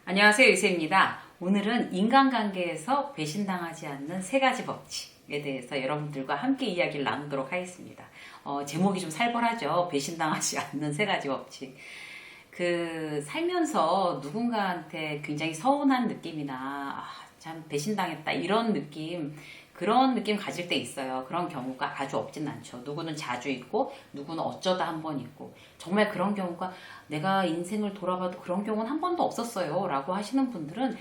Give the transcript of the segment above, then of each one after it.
안녕하세요, 유세입니다. 오늘은 인간관계에서 배신당하지 않는 세 가지 법칙에 대해서 여러분들과 함께 이야기를 나누도록 하겠습니다. 제목이 좀 살벌하죠. 배신당하지 않는 세 가지 법칙. 살면서 누군가한테 굉장히 서운한 느낌이나, 참 배신당했다, 그런 느낌 가질 때 있어요. 그런 경우가 아주 없진 않죠. 누구는 자주 있고, 누구는 어쩌다 한 번 있고, 정말 그런 경우가 내가 인생을 돌아봐도 그런 경우는 한 번도 없었어요. 라고 하시는 분들은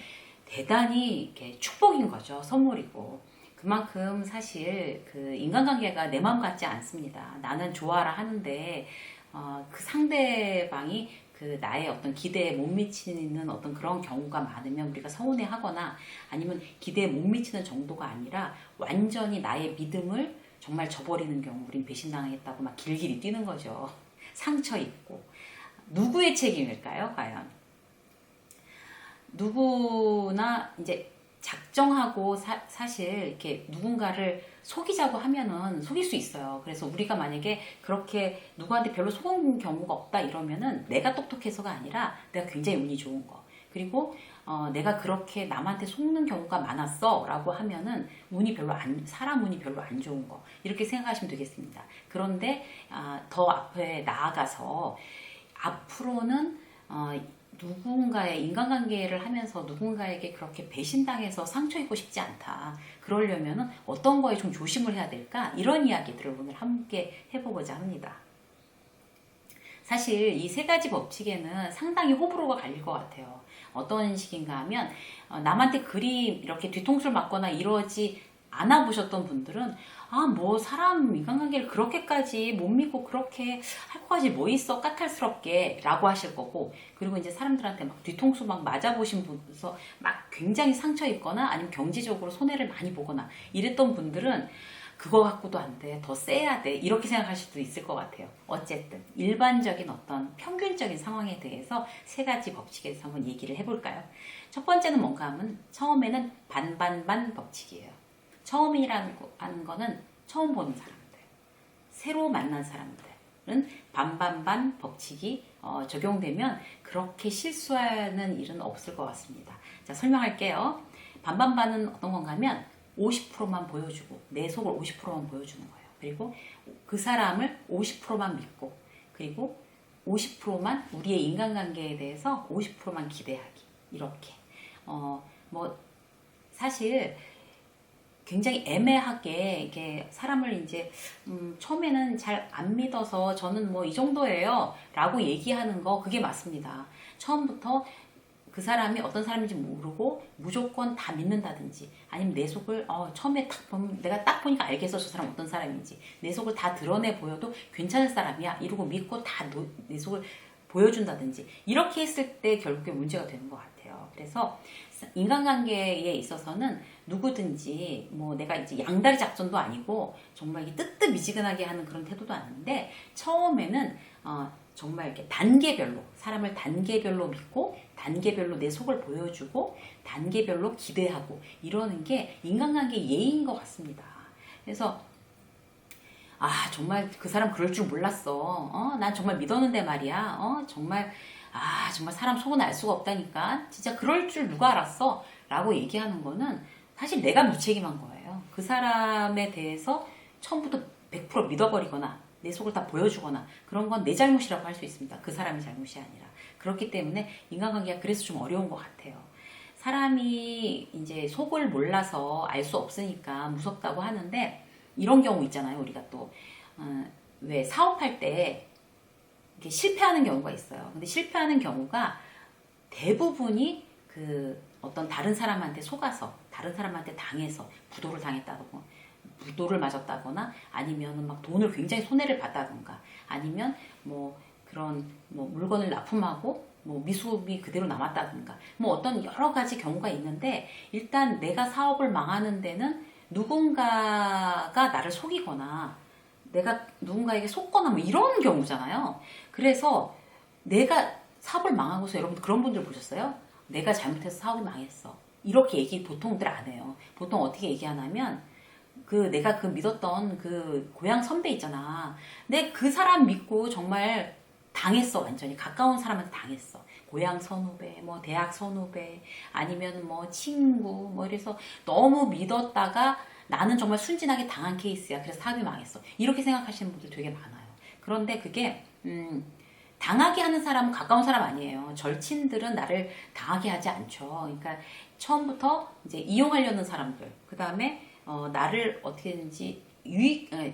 대단히 이렇게 축복인 거죠. 선물이고. 그만큼 사실 인간관계가 내 마음 같지 않습니다. 나는 좋아라 하는데, 그 상대방이 나의 어떤 기대에 못 미치는 어떤 그런 경우가 많으면 우리가 서운해 하거나 아니면 기대에 못 미치는 정도가 아니라 완전히 나의 믿음을 정말 저버리는 경우 우린 배신당했다고 막 길길이 뛰는 거죠. 상처 입고. 누구의 책임일까요, 과연? 누구나 이제 작정하고 사실 이렇게 누군가를 속이자고 하면은 속일 수 있어요. 그래서 우리가 만약에 그렇게 누구한테 별로 속은 경우가 없다 이러면은 내가 똑똑해서가 아니라 내가 굉장히 운이 좋은 거. 그리고 내가 그렇게 남한테 속는 경우가 많았어 라고 하면은 사람 운이 별로 안 좋은 거. 이렇게 생각하시면 되겠습니다. 그런데 더 앞에 나아가서 앞으로는 누군가의 인간관계를 하면서 누군가에게 그렇게 배신당해서 상처 입고 싶지 않다. 그러려면 어떤 거에 좀 조심을 해야 될까? 이런 이야기들을 오늘 함께 해보고자 합니다. 사실 이 세 가지 법칙에는 상당히 호불호가 갈릴 것 같아요. 어떤 식인가 하면 남한테 그리 이렇게 뒤통수를 맞거나 이러지 않아 보셨던 분들은 뭐 사람 인간관계를 그렇게까지 못 믿고 그렇게 할 거까지 뭐 있어 까탈스럽게 라고 하실 거고, 그리고 이제 사람들한테 막 뒤통수 막 맞아보신 분에서 막 굉장히 상처 입거나 아니면 경제적으로 손해를 많이 보거나 이랬던 분들은 그거 갖고도 안 돼, 더 세야 돼, 이렇게 생각하실 수도 있을 것 같아요. 어쨌든 일반적인 어떤 평균적인 상황에 대해서 세 가지 법칙에 대해서 한번 얘기를 해볼까요? 첫 번째는 뭔가 하면 처음에는 반반반 법칙이에요. 처음이라는 거는 처음 보는 사람들, 새로 만난 사람들은 반반반 법칙이 적용되면 그렇게 실수하는 일은 없을 것 같습니다. 자, 설명할게요. 반반반은 어떤 건가 하면 50%만 보여주고 내 속을 50%만 보여주는 거예요. 그리고 그 사람을 50%만 믿고, 그리고 50%만 우리의 인간관계에 대해서 50%만 기대하기. 이렇게 사실 굉장히 애매하게 이게 사람을 이제 처음에는 잘 안 믿어서 저는 뭐 이 정도예요 라고 얘기하는 거, 그게 맞습니다. 처음부터 그 사람이 어떤 사람인지 모르고 무조건 다 믿는다든지, 아니면 내 속을 처음에 딱 보면 내가 딱 보니까 알겠어 저 사람 어떤 사람인지, 내 속을 다 드러내 보여도 괜찮은 사람이야 이러고 믿고 다 내 속을 보여준다든지, 이렇게 했을 때 결국에 문제가 되는 것 같아요. 그래서 인간관계에 있어서는 누구든지 내가 이제 양다리 작전도 아니고 정말 뜨뜻미지근하게 하는 그런 태도도 아닌데, 처음에는 정말 이렇게 단계별로 사람을 단계별로 믿고 단계별로 내 속을 보여주고 단계별로 기대하고 이러는 게 인간관계 예의인 것 같습니다. 그래서 정말 그 사람 그럴 줄 몰랐어. 난 정말 믿었는데 말이야. 정말 사람 속은 알 수가 없다니까. 진짜 그럴 줄 누가 알았어? 라고 얘기하는 거는 사실 내가 무책임한 거예요. 그 사람에 대해서 처음부터 100% 믿어버리거나 내 속을 다 보여주거나 그런 건 내 잘못이라고 할 수 있습니다. 그 사람의 잘못이 아니라. 그렇기 때문에 인간관계가 그래서 좀 어려운 것 같아요. 사람이 이제 속을 몰라서 알 수 없으니까 무섭다고 하는데, 이런 경우 있잖아요. 우리가 또 왜 사업할 때 이렇게 실패하는 경우가 있어요. 근데 실패하는 경우가 대부분이 어떤 다른 사람한테 속아서, 다른 사람한테 당해서 부도를 맞았다거나 아니면 막 돈을 굉장히 손해를 봤다던가, 아니면 그런 물건을 납품하고 미수입이 그대로 남았다든가, 어떤 여러 가지 경우가 있는데, 일단 내가 사업을 망하는 데는 누군가가 나를 속이거나 내가 누군가에게 속거나 이런 경우잖아요. 그래서 내가 사업을 망하고서, 여러분 그런 분들 보셨어요? 내가 잘못해서 사업이 망했어, 이렇게 얘기 보통들 안 해요. 보통 어떻게 얘기하냐면 내가 믿었던 고향 선배 있잖아. 내 그 사람 믿고 정말 당했어. 완전히 가까운 사람한테 당했어. 고향 선후배, 뭐 대학 선후배, 아니면 뭐 친구, 뭐 이래서 너무 믿었다가 나는 정말 순진하게 당한 케이스야. 그래서 사업이 망했어. 이렇게 생각하시는 분들 되게 많아요. 그런데 그게 당하게 하는 사람은 가까운 사람 아니에요. 절친들은 나를 당하게 하지 않죠. 그러니까 처음부터 이제 이용하려는 사람들, 그 다음에 나를 어떻게든지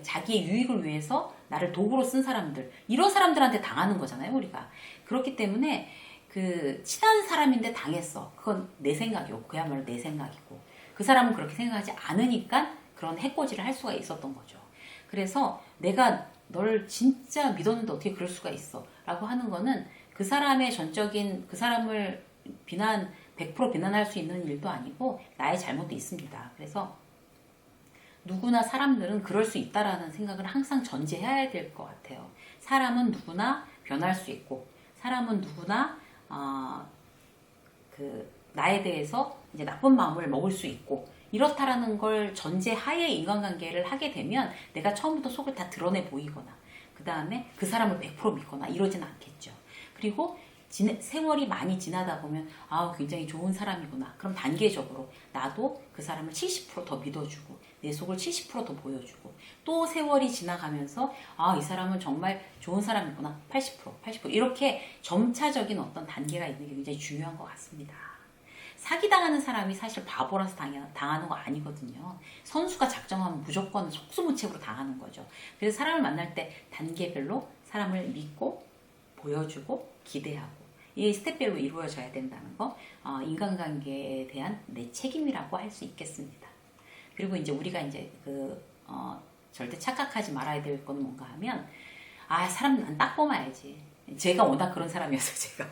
자기의 유익을 위해서 나를 도구로 쓴 사람들, 이런 사람들한테 당하는 거잖아요, 우리가. 그렇기 때문에 그 친한 사람인데 당했어. 그건 내 생각이고, 그야말로 내 생각이고. 그 사람은 그렇게 생각하지 않으니까 그런 해코지를 할 수가 있었던 거죠. 그래서 내가 널 진짜 믿었는데 어떻게 그럴 수가 있어? 라고 하는 거는 그 사람의 전적인, 그 사람을 100% 비난할 수 있는 일도 아니고 나의 잘못도 있습니다. 그래서 누구나 사람들은 그럴 수 있다라는 생각을 항상 전제해야 될 것 같아요. 사람은 누구나 변할 수 있고, 사람은 누구나 나에 대해서 이제 나쁜 마음을 먹을 수 있고, 이렇다라는 걸 전제하에 인간관계를 하게 되면 내가 처음부터 속을 다 드러내 보이거나 그 다음에 그 사람을 100% 믿거나 이러진 않겠죠. 그리고 세월이 많이 지나다 보면 굉장히 좋은 사람이구나. 그럼 단계적으로 나도 그 사람을 70%더 믿어주고 내 속을 70%더 보여주고, 또 세월이 지나가면서 이 사람은 정말 좋은 사람이구나. 80% 이렇게 점차적인 어떤 단계가 있는 게 굉장히 중요한 것 같습니다. 사기당하는 사람이 사실 바보라서 당하는 거 아니거든요. 선수가 작정하면 무조건 속수무책으로 당하는 거죠. 그래서 사람을 만날 때 단계별로 사람을 믿고 보여주고 기대하고, 이 스텝별로 이루어져야 된다는 거, 인간관계에 대한 내 책임이라고 할 수 있겠습니다. 그리고 이제 우리가 이제 절대 착각하지 말아야 될 건 뭔가 하면, 사람 난 딱 보면 알지. 제가 워낙 그런 사람이어서 제가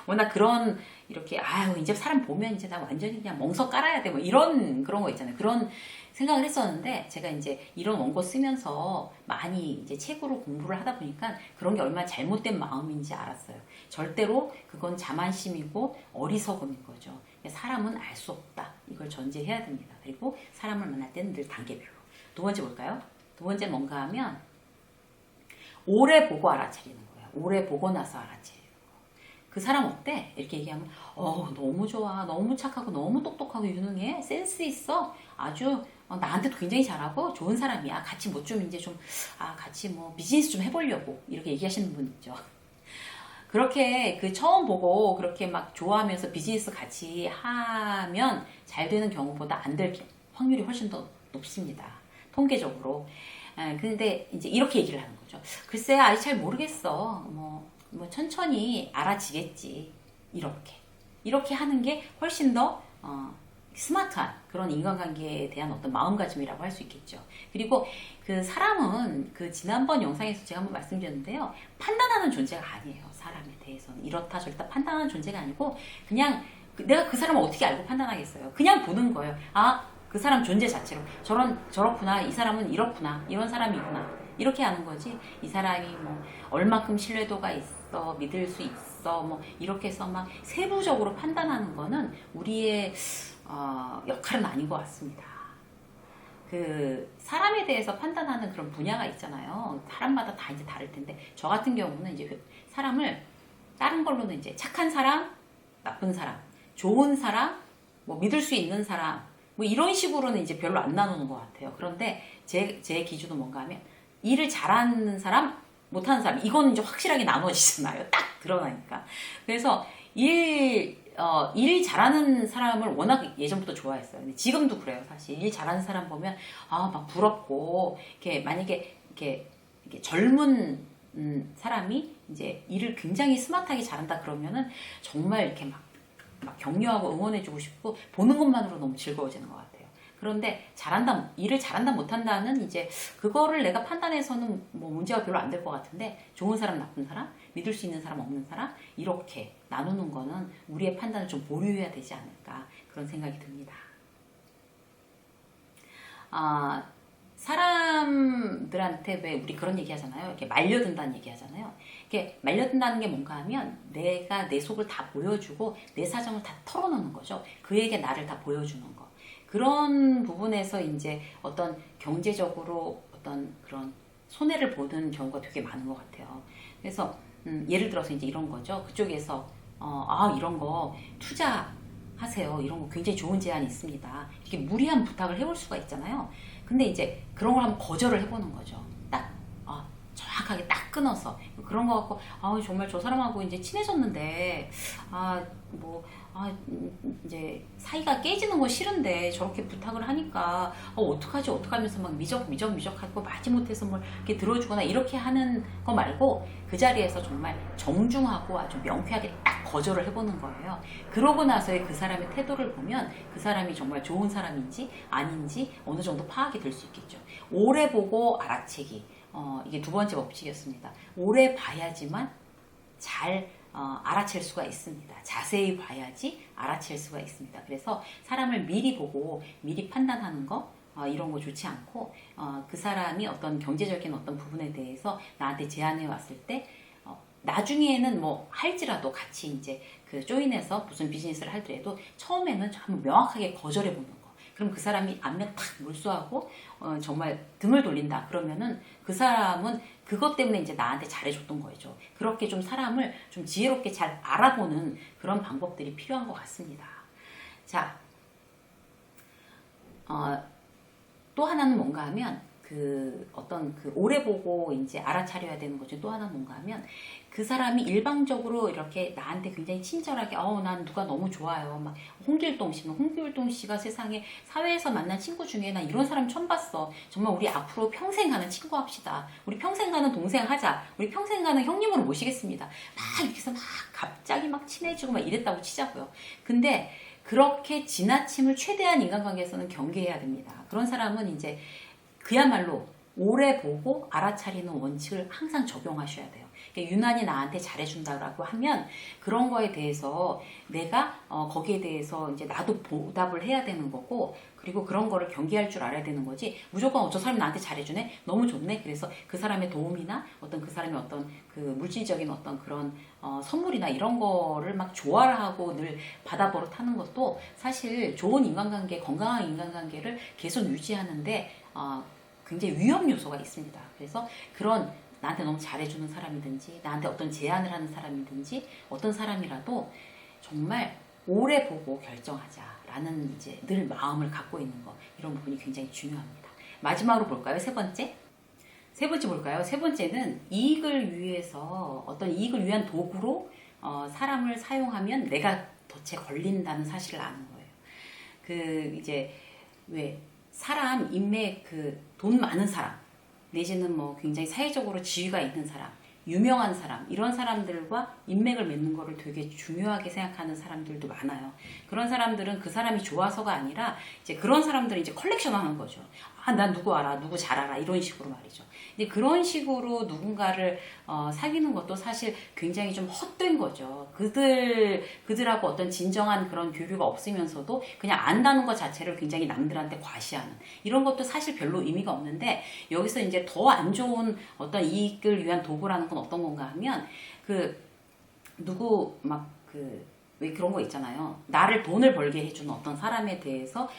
워낙 그런 이렇게 이제 사람 보면 이제 나 완전히 그냥 멍석 깔아야 돼 뭐 그런 거 있잖아요. 그런 생각을 했었는데, 제가 이제 이런 원고 쓰면서 많이 이제 책으로 공부를 하다 보니까 그런 게 얼마나 잘못된 마음인지 알았어요. 절대로 그건 자만심이고 어리석음인 거죠. 사람은 알 수 없다. 이걸 전제해야 됩니다. 그리고 사람을 만날 때는 늘 단계별로. 두 번째 볼까요? 두 번째 뭔가 하면 오래 보고 알아차리는 거예요. 오래 보고 나서 알아차리는 거. 그 사람 어때? 이렇게 얘기하면 너무 좋아. 너무 착하고 너무 똑똑하고 유능해. 센스 있어. 아주 나한테도 굉장히 잘하고 좋은 사람이야. 같이 같이 뭐 비즈니스 좀 해보려고 이렇게 얘기하시는 분 있죠. 그렇게 처음 보고 그렇게 막 좋아하면서 비즈니스 같이 하면 잘 되는 경우보다 안 될 확률이 훨씬 더 높습니다. 통계적으로. 근데 이제 이렇게 얘기를 하는 거죠. 글쎄, 아직 잘 모르겠어. 뭐 천천히 알아지겠지. 이렇게 하는 게 훨씬 더 스마트한 그런 인간관계에 대한 어떤 마음가짐이라고 할 수 있겠죠. 그리고 그 사람은 지난번 영상에서 제가 한번 말씀드렸는데요. 판단하는 존재가 아니에요. 사람에 대해서는. 이렇다 저렇다 판단하는 존재가 아니고, 그냥 내가 그 사람을 어떻게 알고 판단하겠어요. 그냥 보는 거예요. 그 사람 존재 자체로 저렇구나. 이 사람은 이렇구나. 이런 사람이구나. 이렇게 하는 거지. 이 사람이 뭐 얼마큼 신뢰도가 있어, 믿을 수 있어, 뭐 이렇게 해서 막 세부적으로 판단하는 거는 우리의 역할은 아닌 것 같습니다. 사람에 대해서 판단하는 그런 분야가 있잖아요. 사람마다 다 이제 다를 텐데, 저 같은 경우는 이제 사람을 다른 걸로는 이제 착한 사람, 나쁜 사람, 좋은 사람, 뭐 믿을 수 있는 사람, 뭐 이런 식으로는 이제 별로 안 나누는 것 같아요. 그런데 제 기준은 뭔가 하면, 일을 잘하는 사람, 못하는 사람, 이건 이제 확실하게 나눠지잖아요. 딱 드러나니까. 그래서 일 잘하는 사람을 워낙 예전부터 좋아했어요. 근데 지금도 그래요, 사실. 일 잘하는 사람 보면, 막 부럽고, 만약에, 이렇게 젊은, 사람이 이제 일을 굉장히 스마트하게 잘한다 그러면은 정말 이렇게 막 격려하고 응원해주고 싶고, 보는 것만으로 너무 즐거워지는 것 같아요. 그런데 일을 잘한다 못한다는 이제 그거를 내가 판단해서는 뭐 문제가 별로 안 될 것 같은데, 좋은 사람, 나쁜 사람, 믿을 수 있는 사람, 없는 사람, 이렇게 나누는 거는 우리의 판단을 좀 보류해야 되지 않을까, 그런 생각이 듭니다. 사람들한테 왜 우리 그런 얘기 하잖아요. 이렇게 말려든다는 얘기 하잖아요. 이렇게 말려든다는 게 뭔가 하면, 내가 내 속을 다 보여주고 내 사정을 다 털어놓는 거죠. 그에게 나를 다 보여주는 거. 그런 부분에서 이제 어떤 경제적으로 어떤 그런 손해를 보는 경우가 되게 많은 것 같아요. 그래서 예를 들어서 이제 이런 거죠. 그쪽에서 이런 거 투자하세요. 이런 거 굉장히 좋은 제안이 있습니다. 이렇게 무리한 부탁을 해볼 수가 있잖아요. 근데 이제 그런 걸 한번 거절을 해보는 거죠. 딱 정확하게 딱 끊어서 그런 거 갖고 정말 저 사람하고 이제 친해졌는데 이제 사이가 깨지는 거 싫은데 저렇게 부탁을 하니까 어떡하지 어떡하면서 막 미적하고 마지못해서 뭘 이렇게 들어주거나 이렇게 하는 거 말고 그 자리에서 정말 정중하고 아주 명쾌하게 딱 거절을 해보는 거예요. 그러고 나서의 그 사람의 태도를 보면 그 사람이 정말 좋은 사람인지 아닌지 어느 정도 파악이 될 수 있겠죠. 오래 보고 알아채기, 이게 두 번째 법칙이었습니다. 오래 봐야지만 잘 알아챌 수가 있습니다. 자세히 봐야지 알아챌 수가 있습니다. 그래서 사람을 미리 보고 미리 판단하는 거 이런 거 좋지 않고 그 사람이 어떤 경제적인 어떤 부분에 대해서 나한테 제안해 왔을 때 나중에는 뭐 할지라도 같이 이제 그 조인해서 무슨 비즈니스를 할더라도 처음에는 한번 명확하게 거절해 보는 거. 그럼 그 사람이 안면 탁 몰수하고 정말 등을 돌린다. 그러면은 그 사람은 그것 때문에 이제 나한테 잘해줬던 거죠. 그렇게 좀 사람을 좀 지혜롭게 잘 알아보는 그런 방법들이 필요한 것 같습니다. 자, 또 하나는 뭔가 하면 오래 보고 이제 알아차려야 되는 것 중에 또 하나는 뭔가 하면 그 사람이 일방적으로 이렇게 나한테 굉장히 친절하게 난 누가 너무 좋아요. 막 홍길동 씨가 세상에 사회에서 만난 친구 중에 나 이런 사람 처음 봤어. 정말 우리 앞으로 평생 가는 친구 합시다. 우리 평생 가는 동생 하자. 우리 평생 가는 형님으로 모시겠습니다. 막 이렇게 해서 막 갑자기 막 친해지고 막 이랬다고 치자고요. 근데 그렇게 지나침을 최대한 인간관계에서는 경계해야 됩니다. 그런 사람은 이제 그야말로 오래 보고 알아차리는 원칙을 항상 적용하셔야 돼요. 유난히 나한테 잘해준다라고 하면 그런 거에 대해서 내가 거기에 대해서 이제 나도 보답을 해야 되는 거고, 그리고 그런 거를 경계할 줄 알아야 되는 거지. 무조건 저 사람이 나한테 잘해주네, 너무 좋네. 그래서 그 사람의 도움이나 그 사람의 어떤 그 물질적인 어떤 그런 선물이나 이런 거를 막 좋아를 하고 늘 받아버릇하는 것도 사실 좋은 인간관계, 건강한 인간관계를 계속 유지하는데 굉장히 위험 요소가 있습니다. 그래서 그런 나한테 너무 잘해주는 사람이든지 나한테 어떤 제안을 하는 사람이든지 어떤 사람이라도 정말 오래 보고 결정하자라는 이제 늘 마음을 갖고 있는 거, 이런 부분이 굉장히 중요합니다. 마지막으로 볼까요? 세 번째 볼까요? 세 번째는 이익을 위해서 어떤 이익을 위한 도구로 사람을 사용하면 내가 덫에 걸린다는 사실을 아는 거예요. 이제 왜 사람 인맥 돈 많은 사람 내지는 뭐 굉장히 사회적으로 지위가 있는 사람, 유명한 사람, 이런 사람들과 인맥을 맺는 거를 되게 중요하게 생각하는 사람들도 많아요. 그런 사람들은 그 사람이 좋아서가 아니라 이제 그런 사람들은 이제 컬렉션 하는 거죠. 난 누구 알아, 누구 잘 알아, 이런 식으로 말이죠. 근데 그런 식으로 누군가를 사귀는 것도 사실 굉장히 좀 헛된 거죠. 그들하고 어떤 진정한 그런 교류가 없으면서도 그냥 안다는 것 자체를 굉장히 남들한테 과시하는 이런 것도 사실 별로 의미가 없는데, 여기서 이제 더 안 좋은 어떤 이익을 위한 도구라는 건 어떤 건가 하면 왜 그런 거 있잖아요. 나를 돈을 벌게 해주는 어떤 사람에 대해서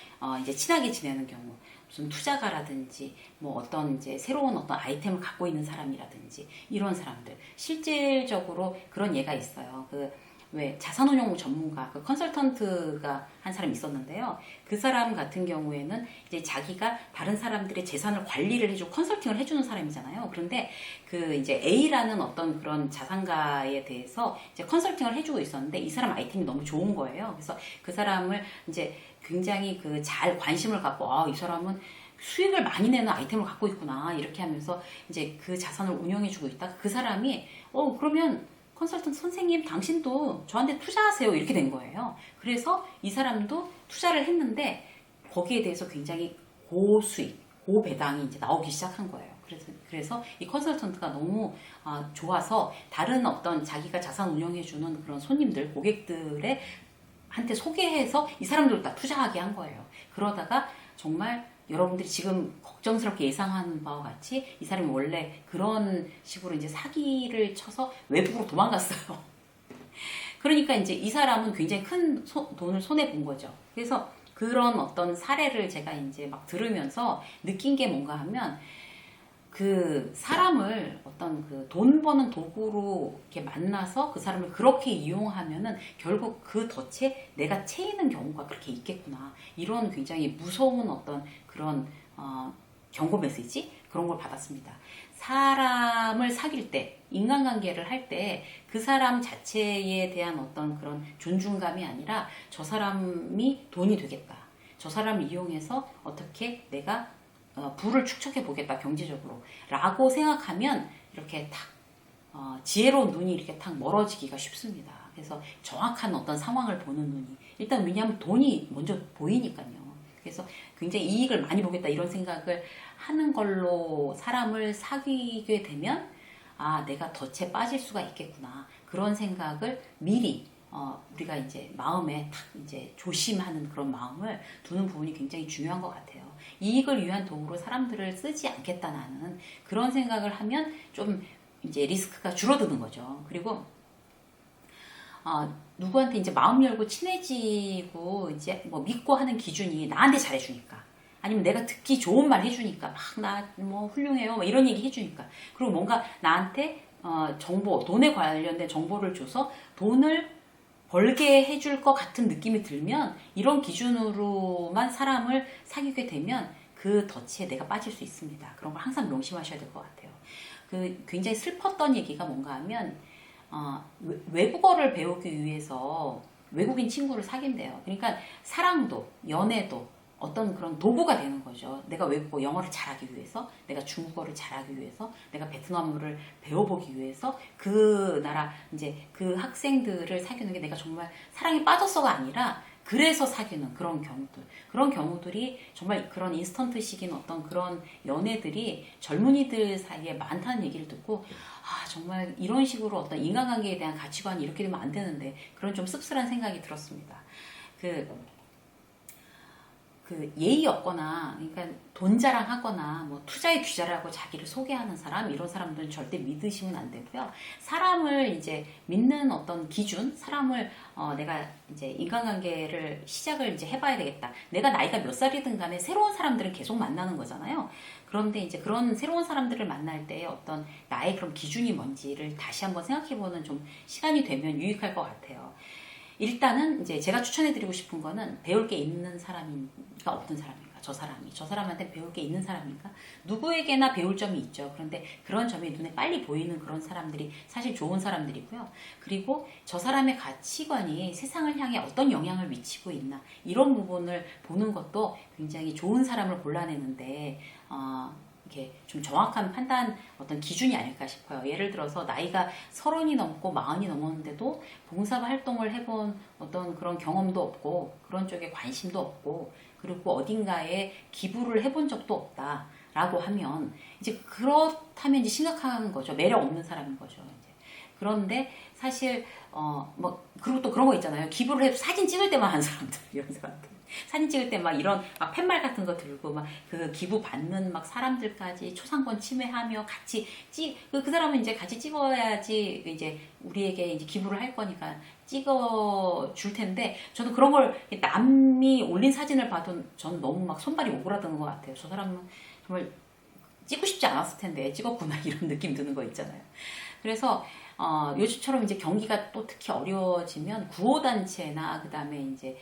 이제 친하게 지내는 경우, 무슨 투자가라든지 뭐 어떤 이제 새로운 어떤 아이템을 갖고 있는 사람이라든지 이런 사람들, 실질적으로 그런 예가 있어요. 왜 자산운용 전문가, 컨설턴트가 한 사람이 있었는데요. 그 사람 같은 경우에는 이제 자기가 다른 사람들의 재산을 관리를 해주고 컨설팅을 해주는 사람이잖아요. 그런데 이제 A라는 어떤 그런 자산가에 대해서 이제 컨설팅을 해주고 있었는데 이 사람 아이템이 너무 좋은 거예요. 그래서 그 사람을 이제 굉장히 잘 관심을 갖고 이 사람은 수익을 많이 내는 아이템을 갖고 있구나, 이렇게 하면서 이제 그 자산을 운영해주고 있다가 그 사람이 그러면 컨설턴트 선생님 당신도 저한테 투자하세요, 이렇게 된 거예요. 그래서 이 사람도 투자를 했는데 거기에 대해서 굉장히 고수익, 고배당이 이제 나오기 시작한 거예요. 그래서 이 컨설턴트가 너무 좋아서 다른 어떤 자기가 자산 운영해주는 그런 손님들, 고객들의 한테 소개해서 이 사람들도 다 투자하게 한 거예요. 그러다가 정말 여러분들이 지금 걱정스럽게 예상하는 바와 같이 이 사람이 원래 그런 식으로 이제 사기를 쳐서 외국으로 도망갔어요. 그러니까 이제 이 사람은 굉장히 큰 돈을 손해 본 거죠. 그래서 그런 어떤 사례를 제가 이제 막 들으면서 느낀 게 뭔가 하면 그 사람을 어떤 그 돈 버는 도구로 이렇게 만나서 그 사람을 그렇게 이용하면은 결국 그 덫에 내가 채이는 경우가 그렇게 있겠구나. 이런 굉장히 무서운 어떤 그런 경고 메시지 그런 걸 받았습니다. 사람을 사귈 때, 인간관계를 할 때 그 사람 자체에 대한 어떤 그런 존중감이 아니라 저 사람이 돈이 되겠다. 저 사람을 이용해서 어떻게 내가 부를 축적해 보겠다 경제적으로 라고 생각하면 이렇게 탁 지혜로운 눈이 이렇게 탁 멀어지기가 쉽습니다. 그래서 정확한 어떤 상황을 보는 눈이 일단 왜냐하면 돈이 먼저 보이니까요. 그래서 굉장히 이익을 많이 보겠다 이런 생각을 하는 걸로 사람을 사귀게 되면 내가 덫에 빠질 수가 있겠구나 그런 생각을 미리 우리가 이제 마음에 탁 이제 조심하는 그런 마음을 두는 부분이 굉장히 중요한 것 같아요. 이익을 위한 도구로 사람들을 쓰지 않겠다 나는 그런 생각을 하면 좀 이제 리스크가 줄어드는 거죠. 그리고 누구한테 이제 마음 열고 친해지고 이제 뭐 믿고 하는 기준이 나한테 잘해주니까 아니면 내가 듣기 좋은 말 해주니까 막 나 뭐 훌륭해요 뭐 이런 얘기 해주니까 그리고 뭔가 나한테 정보 돈에 관련된 정보를 줘서 돈을 벌게 해줄 것 같은 느낌이 들면 이런 기준으로만 사람을 사귀게 되면 그 덫에 내가 빠질 수 있습니다. 그런 걸 항상 명심하셔야 될 것 같아요. 그 굉장히 슬펐던 얘기가 뭔가 하면 외국어를 배우기 위해서 외국인 친구를 사귄대요. 그러니까 사랑도 연애도 어떤 그런 도구가 되는 거죠. 내가 외국어 영어를 잘하기 위해서, 내가 중국어를 잘하기 위해서, 내가 베트남어를 배워보기 위해서 그 나라 이제 그 학생들을 사귀는 게 내가 정말 사랑에 빠졌어가 아니라 그래서 사귀는 그런 경우들이 정말 그런 인스턴트식인 어떤 그런 연애들이 젊은이들 사이에 많다는 얘기를 듣고 정말 이런 식으로 어떤 인간관계에 대한 가치관이 이렇게 되면 안 되는데 그런 좀 씁쓸한 생각이 들었습니다. 그 예의 없거나 그러니까 돈 자랑하거나 뭐 투자의 귀자라고 자기를 소개하는 사람 이런 사람들은 절대 믿으시면 안 되고요. 사람을 이제 믿는 어떤 기준, 사람을 내가 이제 인간관계를 시작을 이제 해봐야 되겠다. 내가 나이가 몇 살이든 간에 새로운 사람들은 계속 만나는 거잖아요. 그런데 이제 그런 새로운 사람들을 만날 때 어떤 나의 그런 기준이 뭔지를 다시 한번 생각해보는 좀 시간이 되면 유익할 것 같아요. 일단은 이제 제가 추천해드리고 싶은 거는 배울 게 있는 사람인가 없는 사람인가 저 사람한테 배울 게 있는 사람인가 누구에게나 배울 점이 있죠. 그런데 그런 점이 눈에 빨리 보이는 그런 사람들이 사실 좋은 사람들이고요. 그리고 저 사람의 가치관이 세상을 향해 어떤 영향을 미치고 있나 이런 부분을 보는 것도 굉장히 좋은 사람을 골라내는데 이렇게 좀 정확한 판단 어떤 기준이 아닐까 싶어요. 예를 들어서 나이가 30이 넘고 40이 넘었는데도 봉사활동을 해본 어떤 그런 경험도 없고 그런 쪽에 관심도 없고 그리고 어딘가에 기부를 해본 적도 없다라고 하면 이제 그렇다면 이제 심각한 거죠. 매력 없는 사람인 거죠. 이제. 그런데 사실 뭐 그리고 또 그런 거 있잖아요. 기부를 해도 사진 찍을 때만 한 사람들 이런 사람들. 사진 찍을 때 막 이런 막 팻말 같은 거 들고 막 그 기부 받는 막 사람들까지 초상권 침해하며 같이 그 사람은 이제 같이 찍어야지 이제 우리에게 이제 기부를 할 거니까 찍어 줄 텐데 저는 그런 걸 남이 올린 사진을 봐도 전 너무 막 손발이 오그라드는 것 같아요. 저 사람은 정말 찍고 싶지 않았을 텐데 찍었구나 이런 느낌 드는 거 있잖아요. 그래서 요즘처럼 이제 경기가 또 특히 어려워지면 구호단체나 그 다음에 이제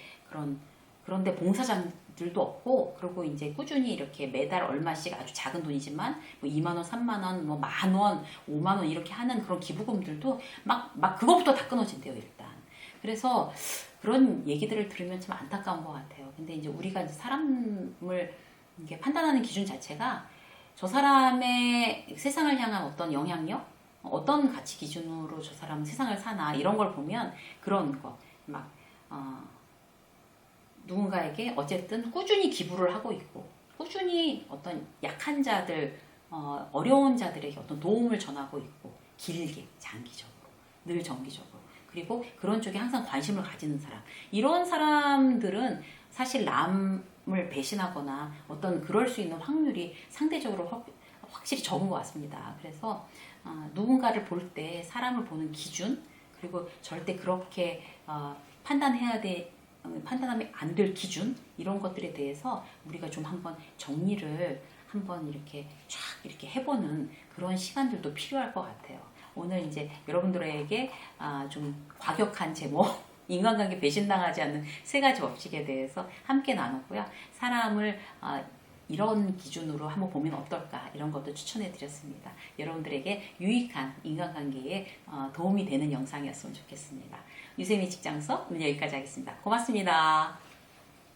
그런데 봉사장들도 없고 그리고 이제 꾸준히 이렇게 매달 얼마씩 아주 작은 돈이지만 뭐 2만 원, 3만 원, 뭐 만 원, 5만 원 이렇게 하는 그런 기부금들도 막 그거부터 다 끊어진대요 일단. 그래서 그런 얘기들을 들으면 좀 안타까운 것 같아요. 근데 이제 우리가 이제 사람을 이렇게 판단하는 기준 자체가 저 사람의 세상을 향한 어떤 영향력, 어떤 가치 기준으로 저 사람은 세상을 사나 이런 걸 보면 그런 거 막 누군가에게 어쨌든 꾸준히 기부를 하고 있고 꾸준히 어떤 약한 자들 어려운 자들에게 어떤 도움을 전하고 있고 길게 장기적으로 늘 정기적으로 그리고 그런 쪽에 항상 관심을 가지는 사람 이런 사람들은 사실 남을 배신하거나 어떤 그럴 수 있는 확률이 상대적으로 확실히 적은 것 같습니다. 그래서 누군가를 볼 때 사람을 보는 기준 그리고 절대 그렇게 판단하면 안 될 기준 이런 것들에 대해서 우리가 좀 한번 정리를 한번 이렇게 쫙 이렇게 해보는 그런 시간들도 필요할 것 같아요. 오늘 이제 여러분들에게 좀 과격한 제목, 인간관계 배신당하지 않는 3가지 법칙에 대해서 함께 나눴고요. 사람을 이런 기준으로 한번 보면 어떨까, 이런 것도 추천해 드렸습니다. 여러분들에게 유익한 인간관계에 도움이 되는 영상이었으면 좋겠습니다. 유세미 직장서 오늘 여기까지 하겠습니다. 고맙습니다.